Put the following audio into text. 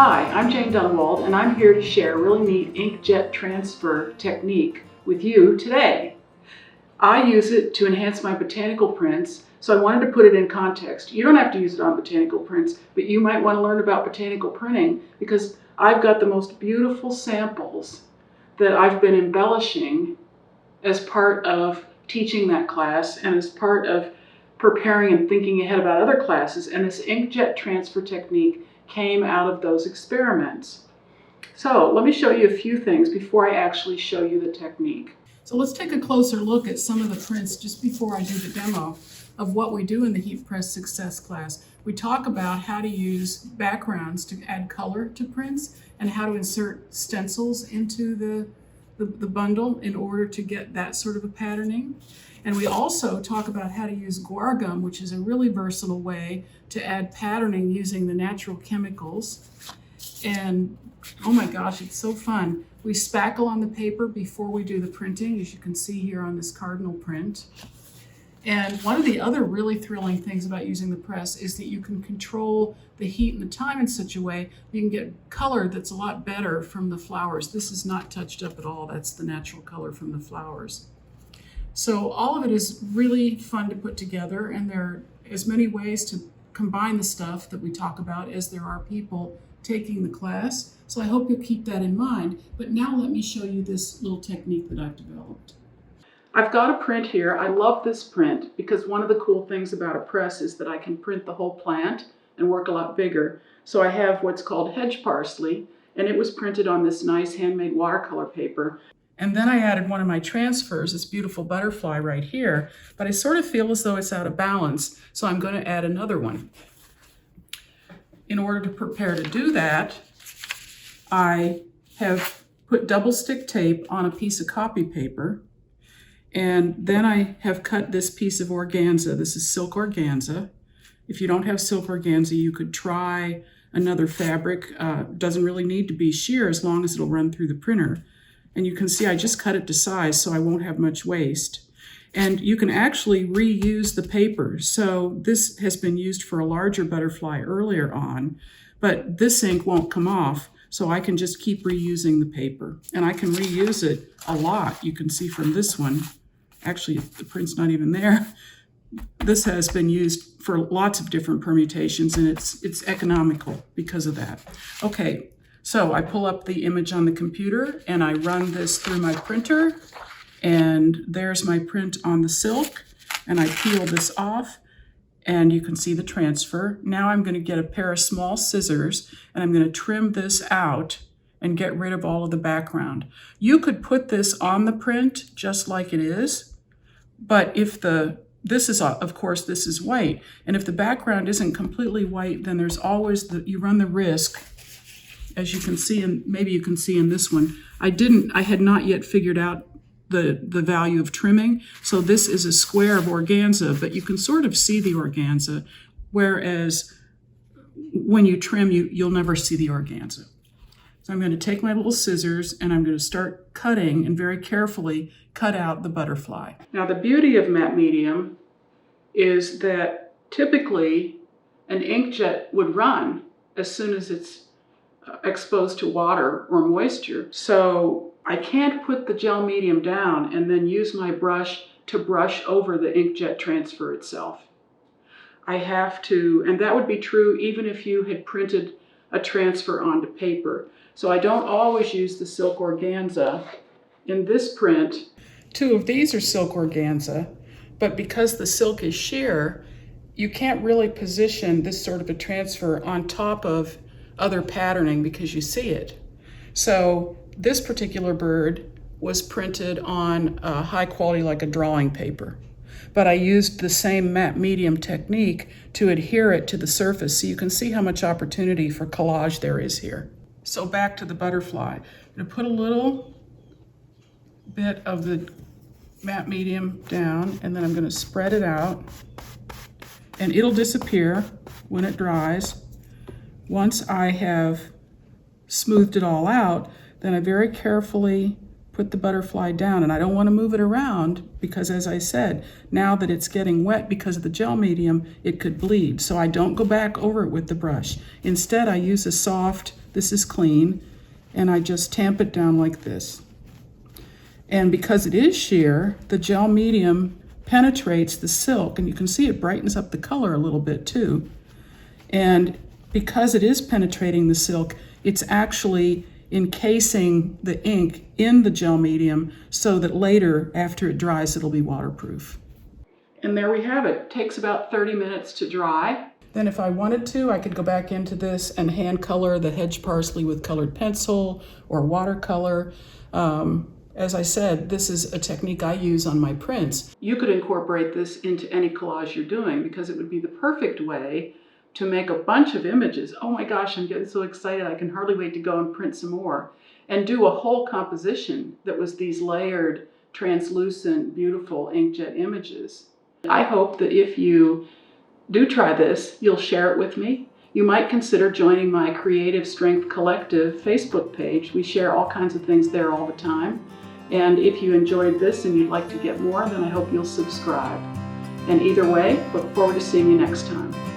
Hi, I'm Jane Dunwald, and I'm here to share a really neat inkjet transfer technique with you today. I use it to enhance my botanical prints, so I wanted to put it in context. You don't have to use it on botanical prints, but you might want to learn about botanical printing because I've got the most beautiful samples that I've been embellishing as part of teaching that class and as part of preparing and thinking ahead about other classes, and this inkjet transfer technique came out of those experiments. So let me show you a few things before I actually show you the technique. So let's take a closer look at some of the prints just before I do the demo of what we do in the Heat Press Success class. We talk about how to use backgrounds to add color to prints and how to insert stencils into the bundle in order to get that sort of a patterning. And we also talk about how to use guar gum, which is a really versatile way to add patterning using the natural chemicals. And oh my gosh, it's so fun. We spackle on the paper before we do the printing, as you can see here on this cardinal print. And one of the other really thrilling things about using the press is that you can control the heat and the time in such a way you can get color that's a lot better from the flowers. This is not touched up at all. That's the natural color from the flowers. So all of it is really fun to put together, and there are as many ways to combine the stuff that we talk about as there are people taking the class. So I hope you'll keep that in mind. But now let me show you this little technique that I've developed. I've got a print here. I love this print because one of the cool things about a press is that I can print the whole plant and work a lot bigger. So I have what's called hedge parsley, and it was printed on this nice handmade watercolor paper. And then I added one of my transfers, this beautiful butterfly right here, but I sort of feel as though it's out of balance, so I'm going to add another one. In order to prepare to do that, I have put double stick tape on a piece of copy paper, and then I have cut this piece of organza. This is silk organza. If you don't have silk organza, you could try another fabric. Doesn't really need to be sheer as long as it'll run through the printer. And you can see I just cut it to size so I won't have much waste. And you can actually reuse the paper. So this has been used for a larger butterfly earlier on, but this ink won't come off, so I can just keep reusing the paper. And I can reuse it a lot. You can see from this one, actually the print's not even there. This has been used for lots of different permutations, and it's economical because of that. Okay. So I pull up the image on the computer and I run this through my printer, and there's my print on the silk, and I peel this off and you can see the transfer. Now I'm going to get a pair of small scissors and I'm going to trim this out and get rid of all of the background. You could put this on the print just like it is, but if this is, of course, this is white, and if the background isn't completely white, then there's always you run the risk. As you can see, and maybe you can see in this one, I had not yet figured out the value of trimming. So this is a square of organza, but you can sort of see the organza, whereas when you trim, you'll never see the organza. So I'm going to take my little scissors and I'm going to start cutting and very carefully cut out the butterfly. Now the beauty of matte medium is that typically an inkjet would run as soon as it's exposed to water or moisture. So I can't put the gel medium down and then use my brush to brush over the inkjet transfer itself. I have to, and that would be true even if you had printed a transfer onto paper. So I don't always use the silk organza. In this print, two of these are silk organza, but because the silk is sheer, you can't really position this sort of a transfer on top of other patterning because you see it. So this particular bird was printed on high quality, like a drawing paper, but I used the same matte medium technique to adhere it to the surface, so you can see how much opportunity for collage there is here. So back to the butterfly. I'm going to put a little bit of the matte medium down, and then I'm going to spread it out, and it'll disappear when it dries. Once I have smoothed it all out, then I very carefully put the butterfly down, and I don't want to move it around because, as I said, now that it's getting wet because of the gel medium, it could bleed. So I don't go back over it with the brush. Instead, I use a soft, this is clean, and I just tamp it down like this. And because it is sheer, the gel medium penetrates the silk, and you can see it brightens up the color a little bit too. And because it is penetrating the silk, it's actually encasing the ink in the gel medium so that later, after it dries, it'll be waterproof. And there we have it. It takes about 30 minutes to dry. Then if I wanted to, I could go back into this and hand color the hedge parsley with colored pencil or watercolor. As I said, this is a technique I use on my prints. You could incorporate this into any collage you're doing because it would be the perfect way to make a bunch of images. Oh my gosh, I'm getting so excited. I can hardly wait to go and print some more. And do a whole composition that was these layered, translucent, beautiful inkjet images. I hope that if you do try this, you'll share it with me. You might consider joining my Creative Strength Collective Facebook page. We share all kinds of things there all the time. And if you enjoyed this and you'd like to get more, then I hope you'll subscribe. And either way, look forward to seeing you next time.